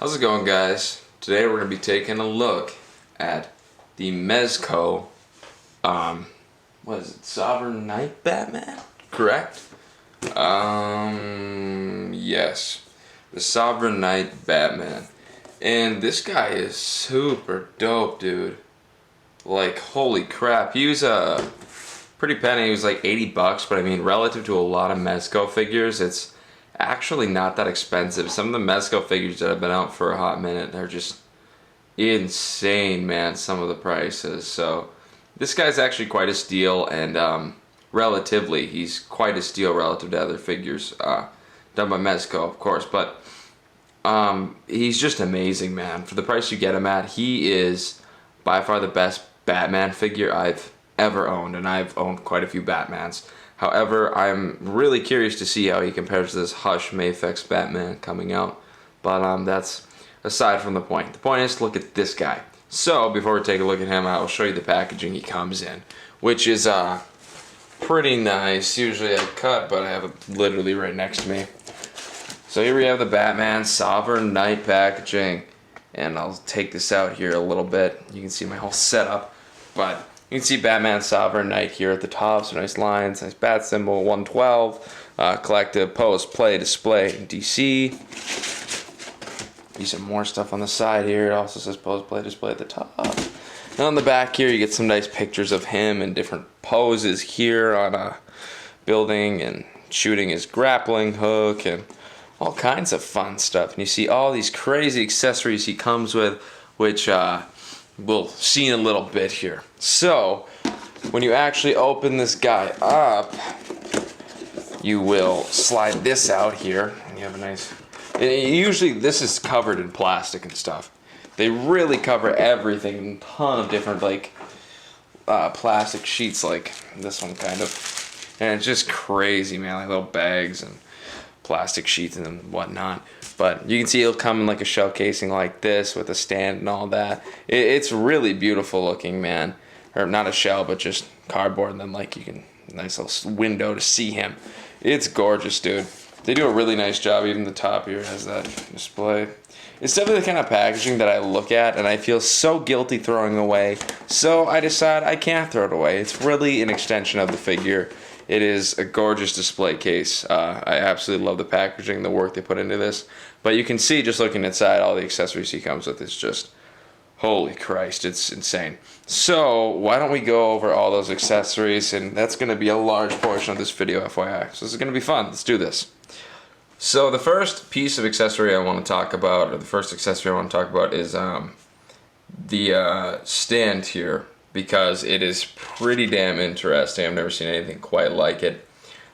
How's it going, guys? Today we're going to be taking a look at the Mezco, what is it, Sovereign Knight Batman? Correct? Yes. The Sovereign Knight Batman. And this guy is super dope, dude. Like, holy crap. He was a pretty penny. He was like $80, but I mean, relative to a lot of Mezco figures, it's actually not that expensive. Some of the Mezco figures that have been out for a hot minute, they're just insane, man, some of the prices. So this guy's actually quite a steal, and relatively, he's quite a steal relative to other figures done by Mezco, of course. But he's just amazing, man. For the price you get him at, he is by far the best Batman figure I've ever owned, and I've owned quite a few Batmans. However, I'm really curious to see how he compares to this Hush Mafex Batman coming out. But that's aside from the point. The point is to look at this guy. So, before we take a look at him, I will show you the packaging he comes in, which is pretty nice. Usually I cut, but I have it literally right next to me. So here we have the Batman Sovereign Knight packaging. And I'll take this out here a little bit. You can see my whole setup. But you can see Batman Sovereign Knight here at the top, so nice lines, nice bat symbol, 112, collective, post, play, display, DC. Some more stuff on the side here. It also says post, play, display at the top. And on the back here, you get some nice pictures of him in different poses here on a building and shooting his grappling hook and all kinds of fun stuff. And you see all these crazy accessories he comes with, which we'll see in a little bit here. So, when you actually open this guy up, you will slide this out here, and you have a nice... Usually this is covered in plastic and stuff. They really cover everything in a ton of different, like, plastic sheets like this one, kind of. And it's just crazy, man, like little bags and plastic sheets and whatnot. But you can see it'll come in like a shell casing like this with a stand and all that. It's really beautiful looking, man. Or not a shell, but just cardboard, and then like you can, nice little window to see him. It's gorgeous, dude. They do a really nice job. Even the top here has that display. It's definitely the kind of packaging that I look at and I feel so guilty throwing away. So I decide I can't throw it away. It's really an extension of the figure. It is a gorgeous display case. I absolutely love the packaging, the work they put into this. But you can see, just looking inside, all the accessories he comes with is just, holy Christ, it's insane. So why don't we go over all those accessories, and that's going to be a large portion of this video, FYI. So this is going to be fun. Let's do this. So the first piece of accessory I want to talk about, or the first accessory I want to talk about, is the stand here, because it is pretty damn interesting. I've never seen anything quite like it.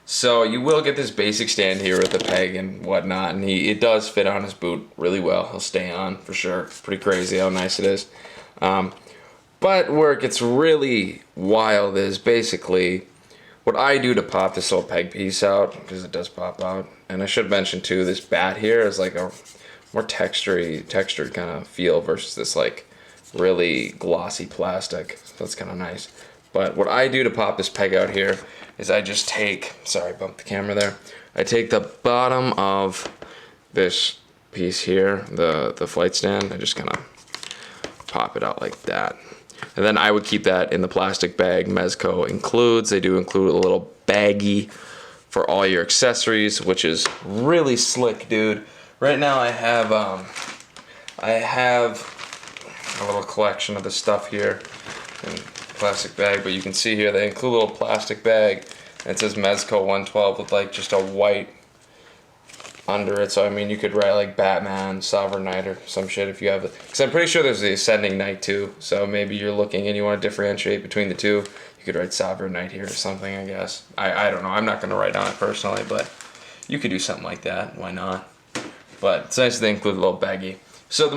So you will get this basic stand here with the peg and whatnot, and it does fit on his boot really well. He'll stay on for sure. It's pretty crazy how nice it is. But where it gets really wild is basically what I do to pop this little peg piece out, because it does pop out. And I should mention too, this bat here is like a more textured kind of feel versus this like really glossy plastic. So that's kind of nice. But what I do to pop this peg out here is I just take, sorry, bumped the camera there. I take the bottom of this piece here, the flight stand, I just kind of pop it out like that. And then I would keep that in the plastic bag Mezco includes. They do include a little baggie for all your accessories, which is really slick, dude. Right now I have a little collection of the stuff here in plastic bag, but you can see here they include a little plastic bag, and it says Mezco 112 with like just a white under it. So I mean, you could write like Batman, Sovereign Knight, or some shit if you have it. Because I'm pretty sure there's the Ascending Knight too. So maybe you're looking and you want to differentiate between the two. You could write Sovereign Knight here or something, I guess. I don't know. I'm not going to write on it personally, but you could do something like that. Why not? But it's nice they include a little baggie. So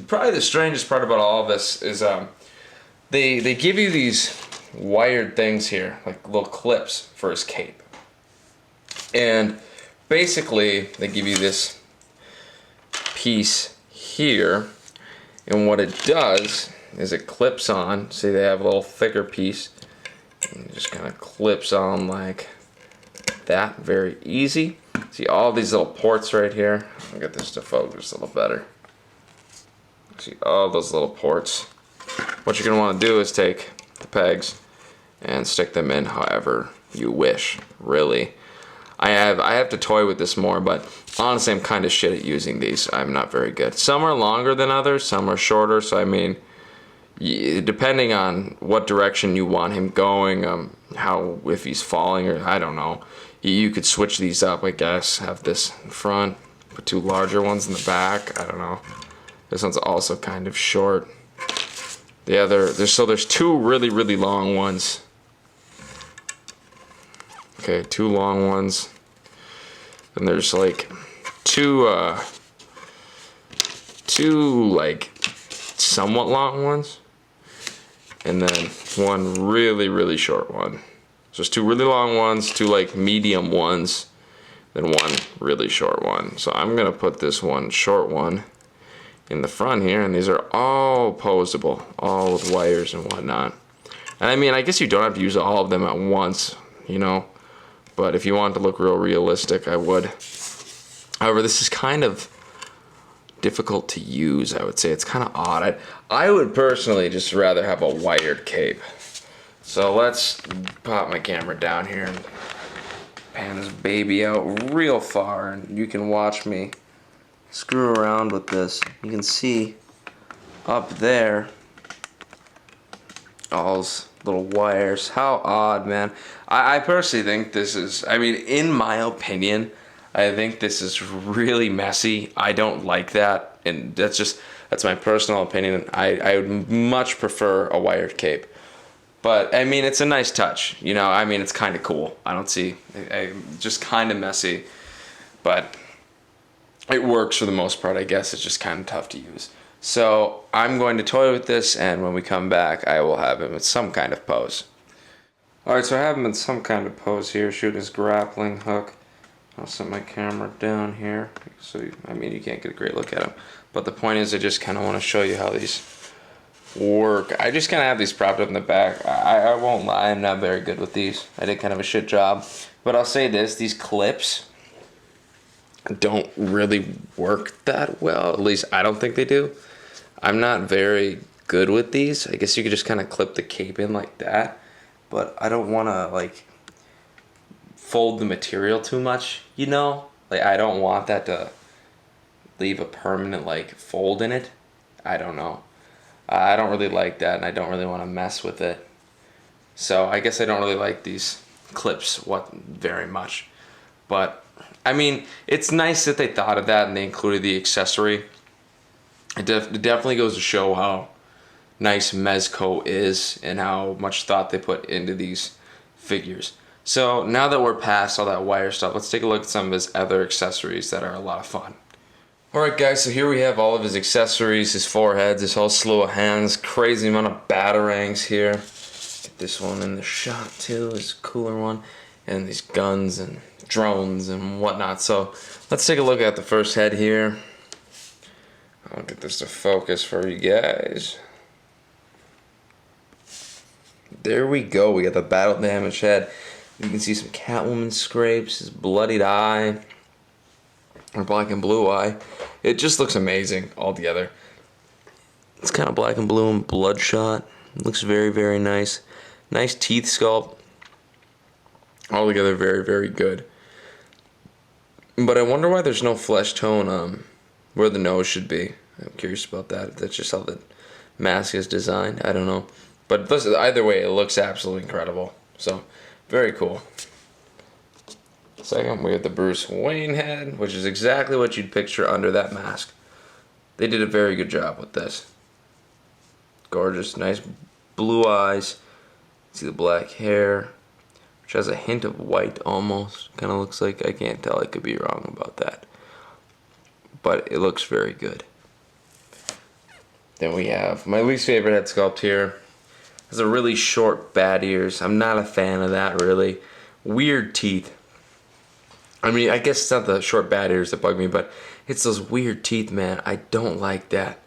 probably the strangest part about all of this is they give you these wired things here, like little clips for his cape. And basically, they give you this piece here, and what it does is it clips on. See, they have a little thicker piece, and it just kind of clips on like that, very easy. See all these little ports right here? I'll get this to focus a little better. See all those little ports. What you're gonna wanna do is take the pegs and stick them in however you wish, really. I have to toy with this more, but honestly I'm kind of shit at using these. I'm not very good. Some are longer than others, some are shorter, so I mean, depending on what direction you want him going, if he's falling or I don't know, you could switch these up, I guess. Have this in front, put two larger ones in the back, I don't know. This one's also kind of short. The other, there's two really long ones. Okay, two long ones. And there's like two like somewhat long ones. And then one really short one. So there's two really long ones, two like medium ones, then one really short one. So I'm gonna put this one short one in the front here, and these are all posable, all with wires and whatnot. And I mean, I guess you don't have to use all of them at once, you know, but if you want to look real realistic, I would. However, this is kind of difficult to use, I would say. It's kind of odd. I would personally just rather have a wired cape. So let's pop my camera down here and pan this baby out real far, and you can watch me screw around with this. You can see up there all those little wires. How odd, man. I personally think this is, I mean, in my opinion, I think this is really messy. I don't like that, and that's my personal opinion. I would much prefer a wired cape. But, I mean, it's a nice touch, you know, I mean, it's kind of cool. I don't see, just kind of messy, but it works for the most part. I guess it's just kind of tough to use. So I'm going to toy with this, and when we come back, I will have him in some kind of pose. Alright, so I have him in some kind of pose here, shooting his grappling hook. I'll set my camera down here, so I mean, you can't get a great look at him. But the point is, I just kind of want to show you how these work. I just kind of have these propped up in the back. I won't lie, I'm not very good with these. I did kind of a shit job. But I'll say this, these clips don't really work that well. At least I don't think they do. I'm not very good with these. I guess you could just kind of clip the cape in like that. But I don't want to like fold the material too much, you know? Like I don't want that to leave a permanent like fold in it. I don't know. I don't really like that, and I don't really want to mess with it. So I guess I don't really like these clips very much. But I mean, it's nice that they thought of that and they included the accessory. It definitely goes to show how nice Mezco is and how much thought they put into these figures. So now that we're past all that wire stuff, let's take a look at some of his other accessories that are a lot of fun. Alright guys, so here we have all of his accessories, his foreheads, his whole slew of hands, crazy amount of batarangs here. Get this one in the shot too, this cooler one, and these guns and drones and whatnot. So let's take a look at the first head here. I'll get this to focus for you guys. There we go, we got the battle damaged head. You can see some Catwoman scrapes, his bloodied eye, or black and blue eye. It just looks amazing altogether. It's kind of black and blue and bloodshot. It looks very nice. Nice teeth sculpt. Altogether very good. But I wonder why there's no flesh tone where the nose should be. I'm curious about that. If that's just how the mask is designed. I don't know. But either way, it looks absolutely incredible. So, very cool. Second, we have the Bruce Wayne head, which is exactly what you'd picture under that mask. They did a very good job with this. Gorgeous, nice blue eyes. See the black hair, which has a hint of white almost. Kind of looks like, I can't tell, I could be wrong about that. But it looks very good. Then we have my least favorite head sculpt here. Has a really short bat ears. I'm not a fan of that really. Weird teeth. I mean, I guess it's not the short bat ears that bug me, but it's those weird teeth, man. I don't like that.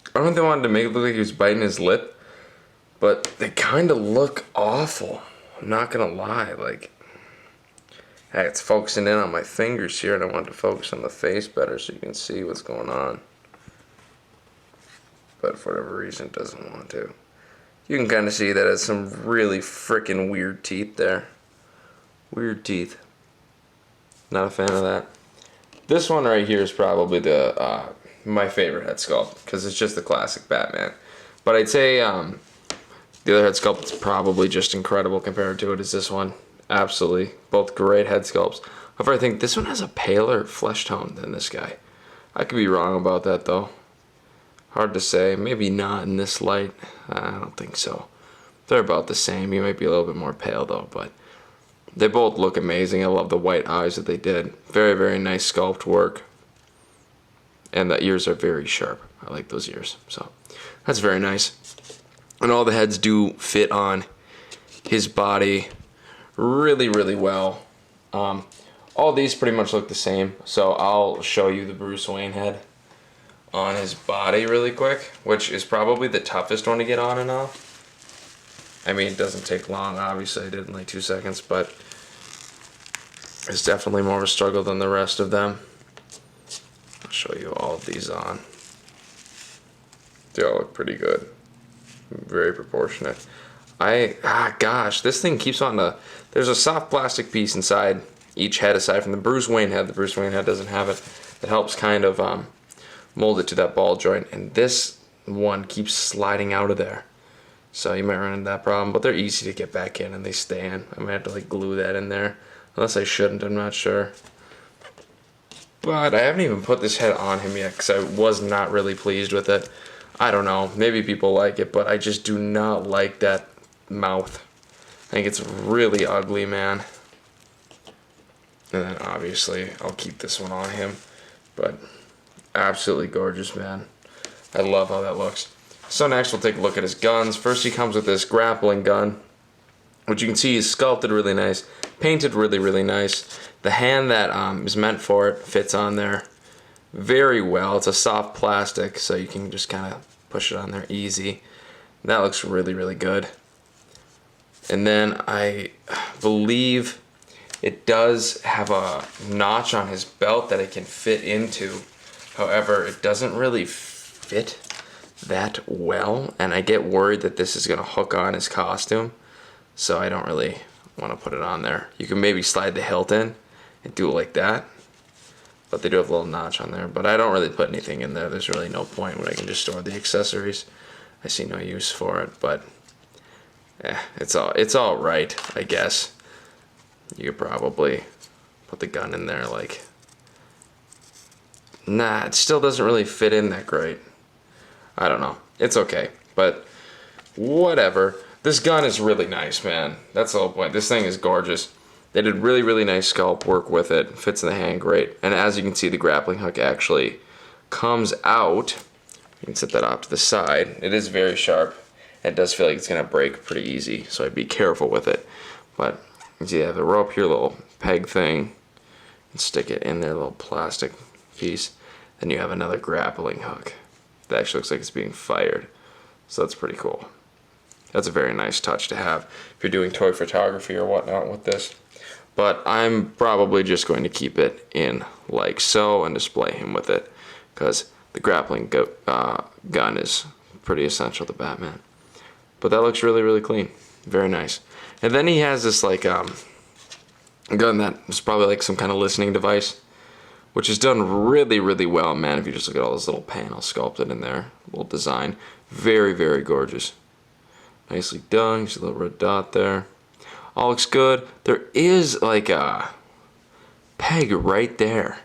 I don't know if they wanted to make it look like he was biting his lip, but they kind of look awful. I'm not gonna lie, like, Hey, it's focusing in on my fingers here, and I want to focus on the face better so you can see what's going on. But for whatever reason, it doesn't want to. You can kind of see that it has some really freaking weird teeth there. Weird teeth. Not a fan of that. This one right here is probably the my favorite head sculpt because it's just the classic Batman. But I'd say the other head sculpt is probably just incredible compared to it as this one. Absolutely. Both great head sculpts. However, I think this one has a paler flesh tone than this guy. I could be wrong about that though. Hard to say. Maybe not in this light. I don't think so. They're about the same. He might be a little bit more pale though, but they both look amazing. I love the white eyes that they did. Very, very nice sculpt work. And the ears are very sharp. I like those ears. So that's very nice. And all the heads do fit on his body really, really well. All these pretty much look the same. So I'll show you the Bruce Wayne head on his body really quick, which is probably the toughest one to get on and off. I mean, it doesn't take long, obviously. I did it in like 2 seconds, but it's definitely more of a struggle than the rest of them. I'll show you all of these on. They all look pretty good. Very proportionate. Gosh, this thing keeps on to, there's a soft plastic piece inside each head aside from the Bruce Wayne head. The Bruce Wayne head doesn't have it. That helps kind of mold it to that ball joint, and this one keeps sliding out of there. So you might run into that problem, but they're easy to get back in and they stay in. I might have to like glue that in there. Unless I shouldn't, I'm not sure. But I haven't even put this head on him yet because I was not really pleased with it. I don't know, maybe people like it, but I just do not like that mouth. I think it's really ugly, man. And then obviously I'll keep this one on him, but absolutely gorgeous, man. I love how that looks. So next we'll take a look at his guns. First he comes with this grappling gun, which you can see is sculpted really nice, painted really, really nice. The hand that is meant for it fits on there very well. It's a soft plastic, so you can just kind of push it on there easy. That looks really, really good. And then I believe it does have a notch on his belt that it can fit into. However, it doesn't really fit that well, and I get worried that this is gonna hook on his costume, so I don't really want to put it on there. You can maybe slide the hilt in and do it like that, but they do have a little notch on there, but I don't really put anything in there. There's really no point when I can just store the accessories. I see no use for it, but it's all right, I guess. You could probably put the gun in there like, nah, it still doesn't really fit in that great. I don't know. It's okay, but whatever. This gun is really nice, man. That's the whole point. This thing is gorgeous. They did really, really nice sculpt work with it. Fits in the hand great. And as you can see, the grappling hook actually comes out. You can set that off to the side. It is very sharp. It does feel like it's gonna break pretty easy, so I'd be careful with it. But you see, you have the rope here, little peg thing, and stick it in there, little plastic piece. Then you have another grappling hook. That actually looks like it's being fired. So that's pretty cool. That's a very nice touch to have if you're doing toy photography or whatnot with this. But I'm probably just going to keep it in like so and display him with it, because the grappling gun is pretty essential to Batman. But that looks really, really clean. Very nice. And then he has this like gun that is probably like some kind of listening device, which is done really, really well, man. If you just look at all those little panels sculpted in there, little design. Very, very gorgeous. Nicely done. Just a little red dot there. All looks good. There is like a peg right there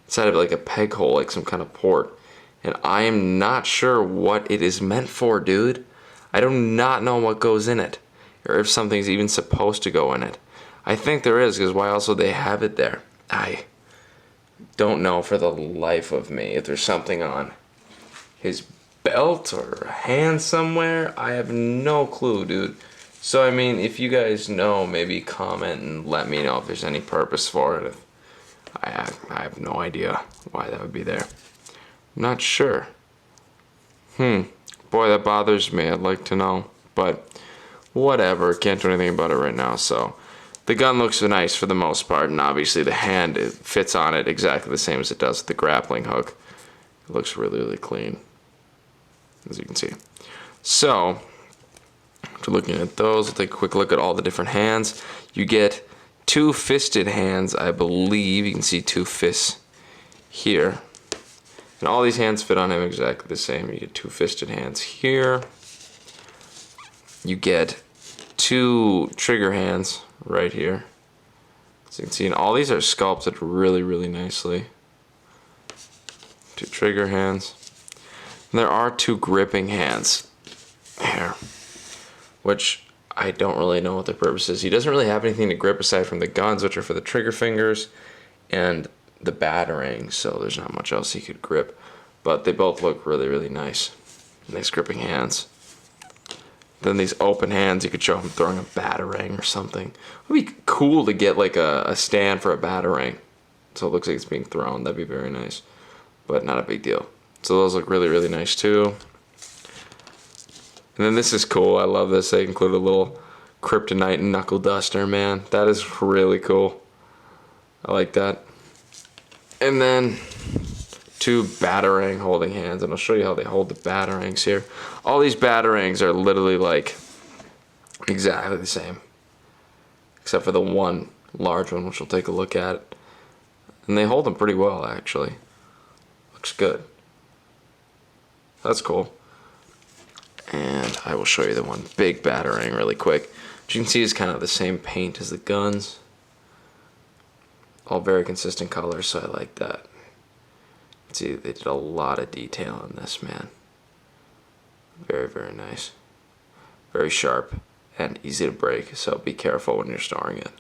inside of like a peg hole, like some kind of port. And I am not sure what it is meant for, dude. I do not know what goes in it, or if something's even supposed to go in it. I think there is, because why else would they have it there? I don't know for the life of me if there's something on his belt or a hand somewhere. I have no clue, dude. So I mean, if you guys know, maybe comment and let me know if there's any purpose for it. I have no idea why that would be there. I'm not sure. Boy, that bothers me. I'd like to know, but whatever. Can't do anything about it right now. So The gun looks nice for the most part, and obviously the hand, it fits on it exactly the same as it does with the grappling hook. It looks really, really clean, as you can see. So, after looking at those, we'll take a quick look at all the different hands. You get 2 fisted hands, I believe. You can see 2 fists here. And all these hands fit on him exactly the same. You get 2 fisted hands here. You get 2 trigger hands right here. So you can see, and all these are sculpted really, really nicely. 2 trigger hands. And there are 2 gripping hands here, which I don't really know what their purpose is. He doesn't really have anything to grip aside from the guns, which are for the trigger fingers and the batarang, so there's not much else he could grip. But they both look really, really nice. Nice gripping hands. Then these open hands, you could show him throwing a batarang or something. It would be cool to get like a stand for a batarang, so it looks like it's being thrown. That'd be very nice, but not a big deal. So those look really, really nice too. And then this is cool. I love this. They include a little kryptonite knuckle duster, man. That is really cool. I like that. And then 2 batarang holding hands, and I'll show you how they hold the batarangs here. All these batarangs are literally like exactly the same, except for the one large one, which we'll take a look at. And they hold them pretty well, actually. Looks good. That's cool. And I will show you the one big batarang really quick. What you can see is kind of the same paint as the guns. All very consistent colors, so I like that. See, they did a lot of detail on this, man. Very, very nice. Very sharp and easy to break, so be careful when you're storing it.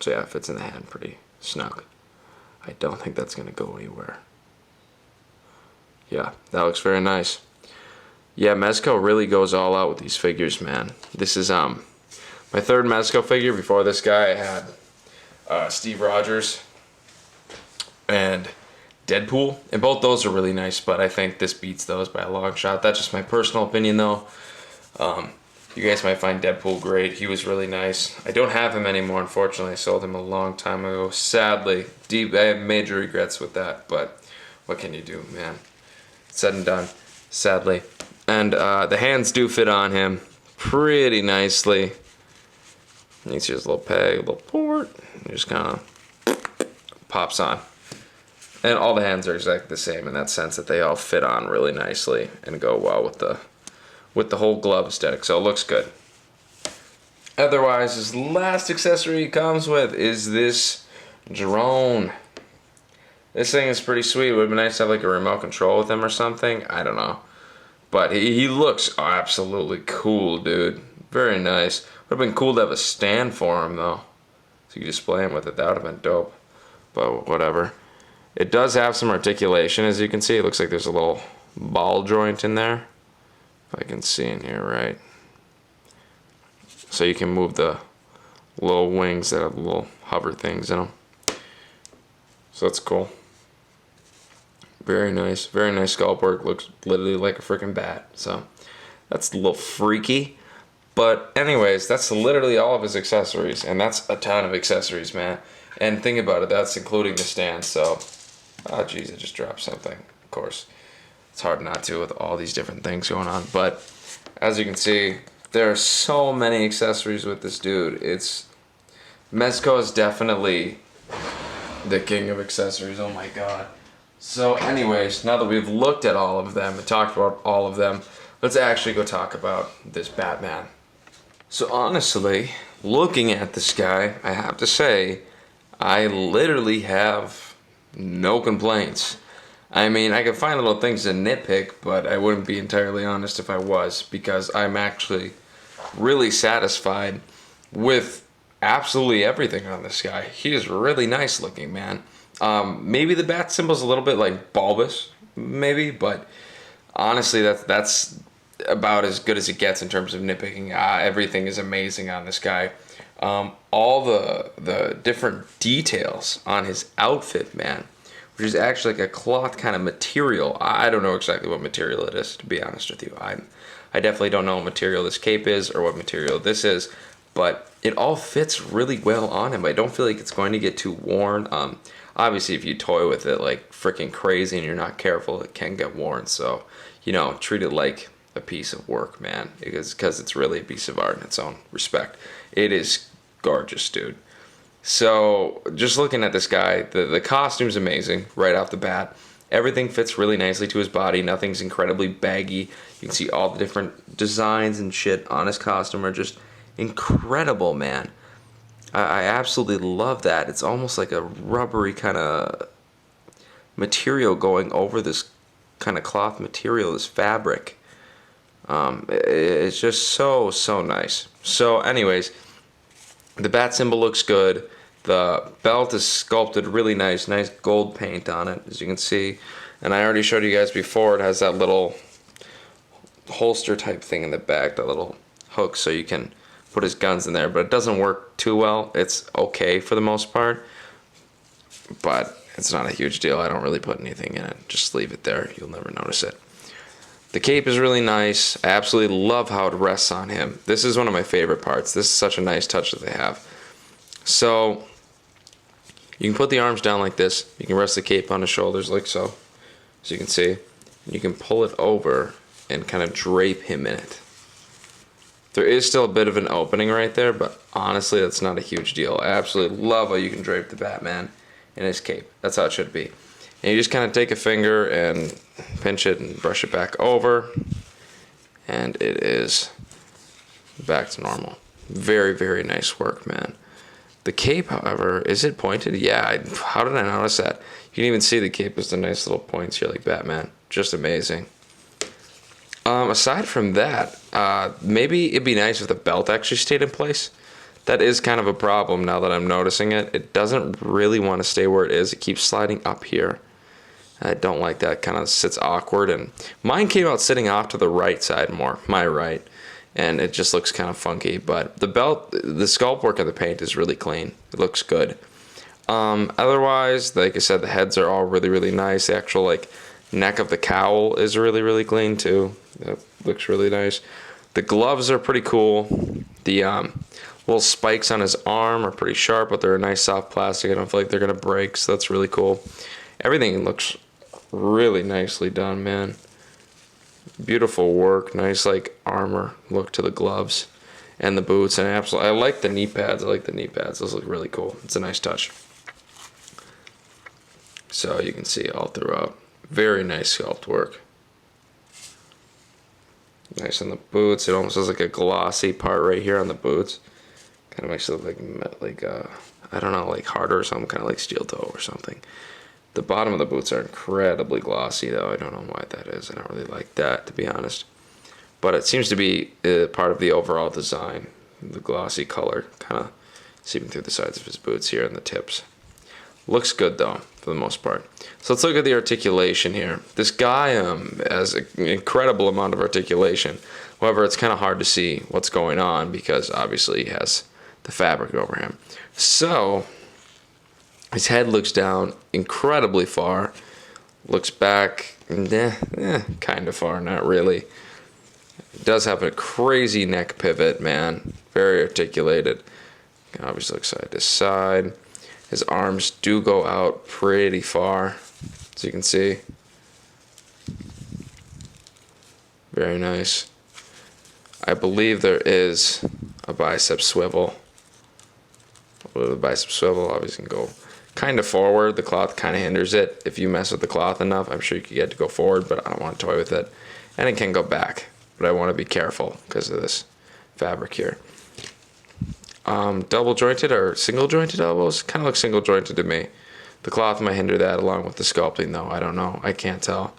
So yeah, it fits in the hand pretty snug. I don't think that's going to go anywhere. Yeah, that looks very nice. Yeah, Mezco really goes all out with these figures, man. This is my 3rd Mezco figure. Before this guy, I had Steve Rogers and Deadpool, and both those are really nice, but I think this beats those by a long shot. That's just my personal opinion, though. You guys might find Deadpool great. He was really nice. I don't have him anymore, unfortunately. I sold him a long time ago. Sadly, I have major regrets with that, but what can you do, man? Said and done, sadly. And the hands do fit on him pretty nicely. You see his little peg, little port. It just kind of pops on. And all the hands are exactly the same in that sense, that they all fit on really nicely and go well with the whole glove aesthetic. So it looks good. Otherwise, his last accessory he comes with is this drone. This thing is pretty sweet. It would be nice to have like a remote control with him or something. I don't know. But he looks absolutely cool, dude. Very nice. Would have been cool to have a stand for him, though. So you could display him with it. That would have been dope. But whatever. It does have some articulation, as you can see. It looks like there's a little ball joint in there. If I can see in here right. So you can move the little wings that have little hover things in them. So that's cool. Very nice sculpt work. Looks literally like a freaking bat. So that's a little freaky. But anyways, that's literally all of his accessories, and that's a ton of accessories, man. And think about it, that's including the stand. So, oh geez, I just dropped something. Of course, it's hard not to with all these different things going on. But as you can see, there are so many accessories with this dude. Mezco is definitely the king of accessories. Oh my god. So anyways, now that we've looked at all of them and talked about all of them, let's actually go talk about this Batman. So honestly, looking at this guy, I have to say, I literally have no complaints. I mean, I can find little things to nitpick, but I wouldn't be entirely honest if I was, because I'm actually really satisfied with absolutely everything on this guy. He is really nice looking, man. Maybe the bat symbol's a little bit like bulbous, maybe, but honestly, that's about as good as it gets in terms of nitpicking. Everything is amazing on this guy. All the different details on his outfit, man, which is actually like a cloth kind of material. I don't know exactly what material it is, to be honest with you. I definitely don't know what material this cape is or what material this is, but it all fits really well on him. I don't feel like it's going to get too worn. Obviously, if you toy with it like freaking crazy and you're not careful, it can get worn. So, treat it like a piece of work, man, because it's really a piece of art in its own respect. It is gorgeous, dude. So, just looking at this guy, the costume's amazing right off the bat. Everything fits really nicely to his body. Nothing's incredibly baggy. You can see all the different designs and shit on his costume are just incredible, man. I absolutely love that. It's almost like a rubbery kind of material going over this kind of cloth material, this fabric. It's just so nice. So anyways, the bat symbol looks good. The belt is sculpted really nice gold paint on it, as you can see. And I already showed you guys before, it has that little holster type thing in the back, that little hook, so you can put his guns in there, but it doesn't work too well. It's okay for the most part, but it's not a huge deal. I don't really put anything in it. Just leave it there. You'll never notice it. The cape is really nice. I absolutely love how it rests on him. This is one of my favorite parts. This is such a nice touch that they have. So you can put the arms down like this. You can rest the cape on his shoulders like so, as you can see. You can pull it over and kind of drape him in it. There is still a bit of an opening right there, but honestly, that's not a huge deal. I absolutely love how you can drape the Batman in his cape. That's how it should be. And you just kind of take a finger and pinch it and brush it back over, and it is back to normal. Very nice work, man. The cape, however, is it pointed? Yeah, how did I notice that? You can even see the cape has the nice little points here like Batman. Just amazing. Aside from that, maybe it'd be nice if the belt actually stayed in place. That is kind of a problem now that I'm noticing it. It doesn't really want to stay where it is. It keeps sliding up here. I don't like that. Kind of sits awkward. And mine came out sitting off to the right side more, my right. And it just looks kind of funky. But the belt, the sculpt work of the paint is really clean. It looks good. Otherwise, like I said, the heads are all really nice. The actual neck of the cowl is really clean too. That looks really nice. The gloves are pretty cool. The little spikes on his arm are pretty sharp, but they're a nice soft plastic. I don't feel like they're gonna break, so that's really cool. Everything looks really nicely done, man. Beautiful work. Nice armor look to the gloves and the boots, and I like the knee pads. Those look really cool. It's a nice touch. So you can see all throughout. Very nice sculpt work. Nice on the boots. It almost has like a glossy part right here on the boots. Kind of makes it look like I don't know, like harder or something, kind of like steel toe or something. The bottom of the boots are incredibly glossy though. I don't know why that is. I don't really like that, to be honest. But it seems to be part of the overall design. The glossy color kind of seeping through the sides of his boots here and the tips. Looks good though, for the most part. So let's look at the articulation here. This guy has an incredible amount of articulation. However, it's kind of hard to see what's going on because obviously he has the fabric over him. So his head looks down incredibly far. Looks back, kind of far, not really. It does have a crazy neck pivot, man. Very articulated. Obviously looks side to side. His arms do go out pretty far, as you can see. Very nice. I believe there is a bicep swivel. The bicep swivel obviously can go kind of forward. The cloth kind of hinders it. If you mess with the cloth enough, I'm sure you could get to go forward, but I don't want to toy with it. And it can go back, but I want to be careful because of this fabric here. Double jointed or single jointed elbows? Kind of look single jointed to me. The cloth might hinder that along with the sculpting though. I don't know. I can't tell.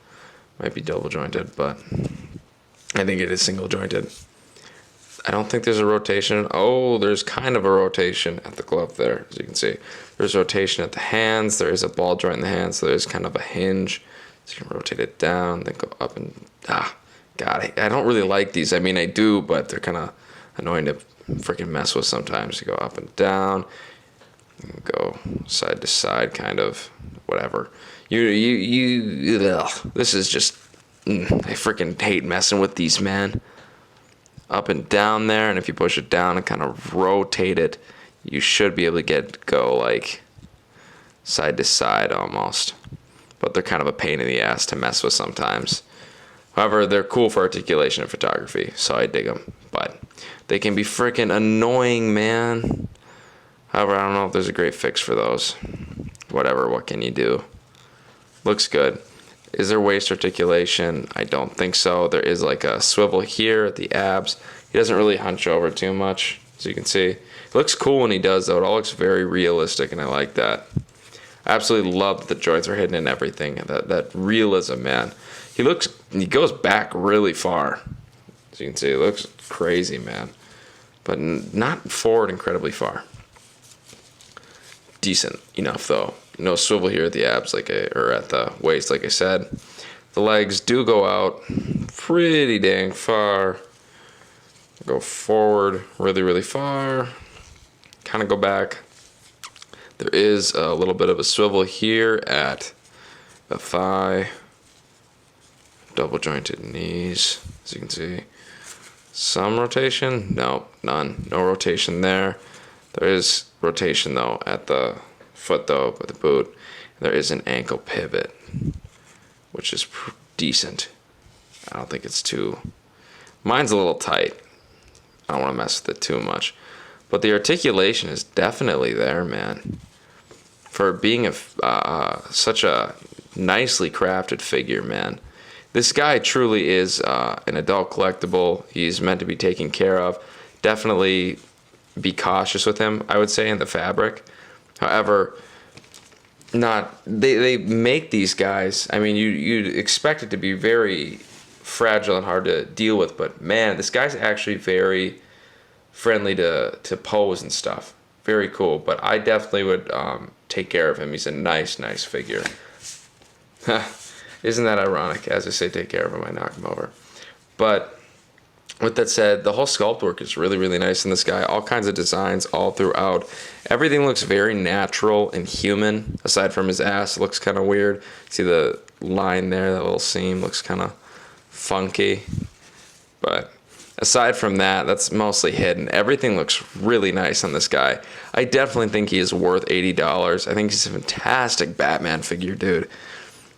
Might be double jointed, but I think it is single jointed. I don't think there's a rotation. Oh, there's kind of a rotation at the glove there, as you can see. There's rotation at the hands. There is a ball joint in the hands, so there's kind of a hinge. So you can rotate it down, then go up and God, I don't really like these. I mean, I do, but they're kind of annoying to freaking mess with sometimes. You go up and down, go side to side, kind of whatever. This is just I freaking hate messing with these, man. up and down there, and if you push it down and kind of rotate it, you should be able to go like side to side almost. But they're kind of a pain in the ass to mess with sometimes. However, they're cool for articulation and photography, so I dig them. But they can be freaking annoying, man. However, I don't know if there's a great fix for those. Whatever, what can you do? Looks good. Is there waist articulation? I don't think so. There is like a swivel here at the abs. He doesn't really hunch over too much, as you can see. It looks cool when he does, though. It all looks very realistic, and I like that. I absolutely love that the joints are hidden and everything. That realism, man. He goes back really far. As you can see, it looks crazy, man. But not forward incredibly far. Decent enough, though. No swivel here at the abs, or at the waist, like I said. The legs do go out pretty dang far. Go forward really, really far. Kind of go back. There is a little bit of a swivel here at the thigh. Double jointed knees, as you can see. Some rotation? No, none. No rotation there. There is rotation, though, at the foot, though, with the boot. There is an ankle pivot, which is decent. I don't think it's too... Mine's a little tight. I don't want to mess with it too much. But the articulation is definitely there, man. For being such a nicely crafted figure, man. This guy truly is an adult collectible. He's meant to be taken care of. Definitely be cautious with him, I would say, in the fabric. However, they make these guys, I mean, you'd expect it to be very fragile and hard to deal with, but man, this guy's actually very friendly to pose and stuff. Very cool, but I definitely would take care of him. He's a nice figure. Isn't that ironic? As I say, take care of him, I knock him over. But with that said, the whole sculpt work is really, really nice in this guy. All kinds of designs all throughout. Everything looks very natural and human, aside from his ass. It looks kind of weird. See the line there, that little seam looks kind of funky. But aside from that, that's mostly hidden. Everything looks really nice on this guy. I definitely think he is worth $80. I think he's a fantastic Batman figure, dude.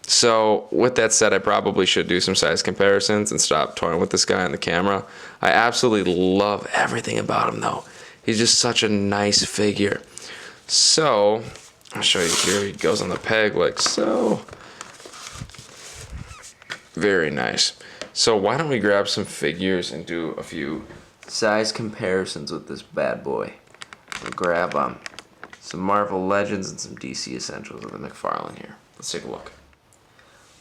So with that said, I probably should do some size comparisons and stop toying with this guy on the camera. I absolutely love everything about him, though. He's just such a nice figure. So I'll show you here. He goes on the peg like so. Very nice. So why don't we grab some figures and do a few size comparisons with this bad boy. We'll grab some Marvel Legends and some DC Essentials of the McFarlane here. Let's take a look.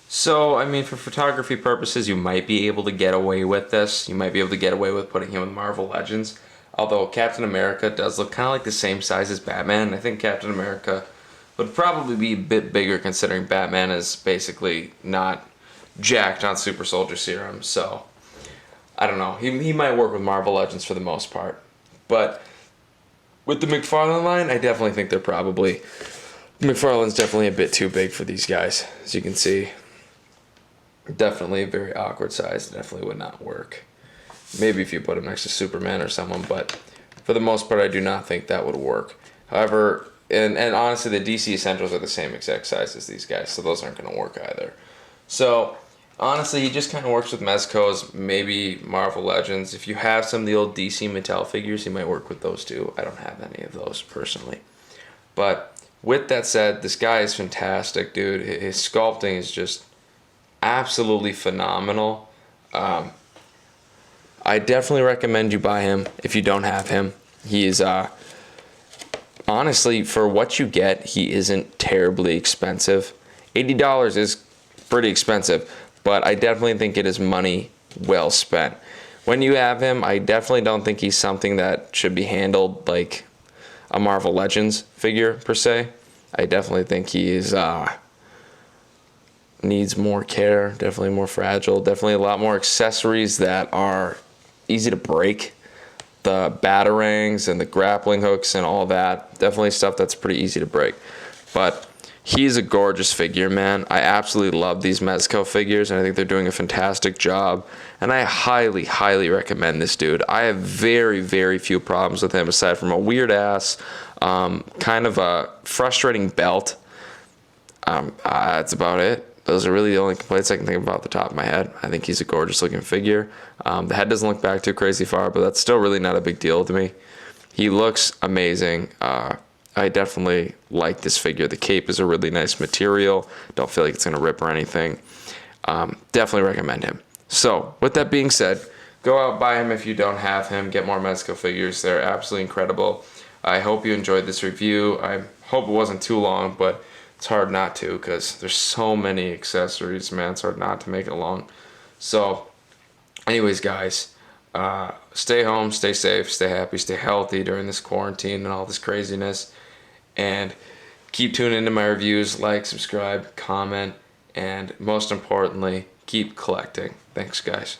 So, I mean, for photography purposes, you might be able to get away with this. You might be able to get away with putting him with Marvel Legends. Although Captain America does look kind of like the same size as Batman. I think Captain America would probably be a bit bigger considering Batman is basically not jacked on super soldier serum. So, I don't know. He might work with Marvel Legends for the most part. But with the McFarlane line, I definitely think they're probably... McFarlane's definitely a bit too big for these guys, as you can see. Definitely a very awkward size. Definitely would not work. Maybe if you put him next to Superman or someone, but for the most part, I do not think that would work. However, and honestly, the DC Essentials are the same exact size as these guys, so those aren't going to work either. So, honestly, he just kind of works with Mezco's, maybe Marvel Legends. If you have some of the old DC Mattel figures, he might work with those too. I don't have any of those personally. But with that said, this guy is fantastic, dude. His sculpting is just absolutely phenomenal. I definitely recommend you buy him if you don't have him. He is, honestly, for what you get, he isn't terribly expensive. $80 is pretty expensive, but I definitely think it is money well spent. When you have him, I definitely don't think he's something that should be handled like a Marvel Legends figure, per se. I definitely think he is, needs more care, definitely more fragile, definitely a lot more accessories that are easy to break. The batarangs and the grappling hooks and all that, definitely stuff that's pretty easy to break. But He's a gorgeous figure, man. I absolutely love these Mezco figures, and I think they're doing a fantastic job. And I highly, highly recommend this dude. I have very, very few problems with him, aside from a weird ass, kind of a frustrating belt. That's about it. Those are really the only complaints I can think about off the top of my head. I think he's a gorgeous looking figure. The head doesn't look back too crazy far, but that's still really not a big deal to me. He looks amazing. I definitely like this figure. The cape is a really nice material. Don't feel like it's going to rip or anything. Definitely recommend him. So, with that being said, go out, buy him if you don't have him. Get more Mezco figures. They're absolutely incredible. I hope you enjoyed this review. I hope it wasn't too long, but it's hard not to because there's so many accessories, man. It's hard not to make it long. So, anyways, guys, stay home, stay safe, stay happy, stay healthy during this quarantine and all this craziness. And keep tuning into my reviews, like, subscribe, comment, and most importantly, keep collecting. Thanks, guys.